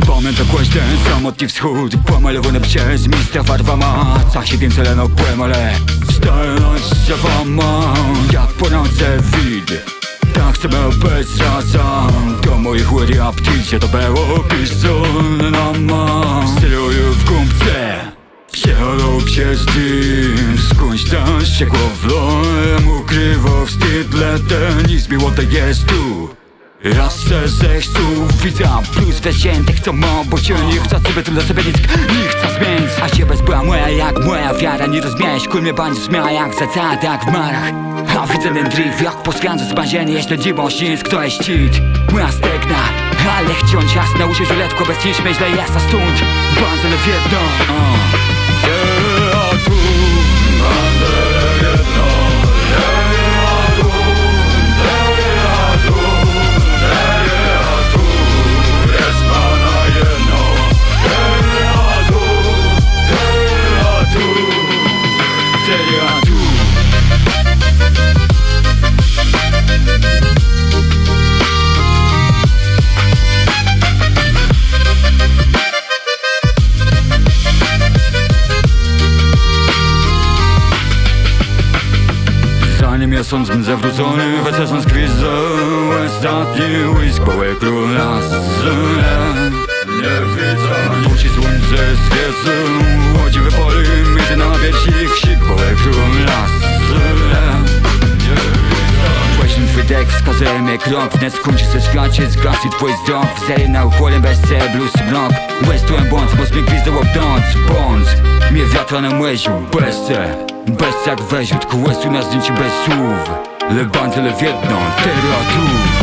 Pamiętam ten samotny wschód, pomalowany przez mistra farbama. Za siedem zeleno płemole, stając się wama. Jak po nocy wid, tak chcemy bez razem. Do moich łyri aptycie to było pisane ma. Steruję w gąbce, przechodzą przez dym. Skądś tam ściekło w lojem, ukrywał wstyd. Ten nic miło to jest tu. Raz se zechców widzę plus wziętych co mam, bo się nie chcę sobie tyle sobie nic nie chcę zmienić. A się bez była moja jak moja wiara, nie rozmiałeś kul mnie będzie zmiała jak zasada jak w marach. A widzę ten drift jak po świance zbazienie, jeśli dziwą śnic kto jest cheat. Moja stegna, ale chciąć jasne usię żuletko bez niż myślę jasna stąd. Bandzele w jedno zanim ja sądzę zawrócony, weselsem skwizdał ostatni łysk, połek króla nie widzę. Buci słońce świecą, łodzi wypoli, między na wiersich sik, połek króla nie widzę. Właśnie twój tekst wskazuje mnie krok, wnet skończy się świacie, zgasi twój wzrok. W serii na uchole bez C, blues blok. Bez tłem bądź, bo zmię gwizdał obdąc, bądź. Mnie wiatra na młeziu, bez C. Bez jak weź od kłesu na zdjęciu bez słów. Le bandzele w jedną, teraz tu.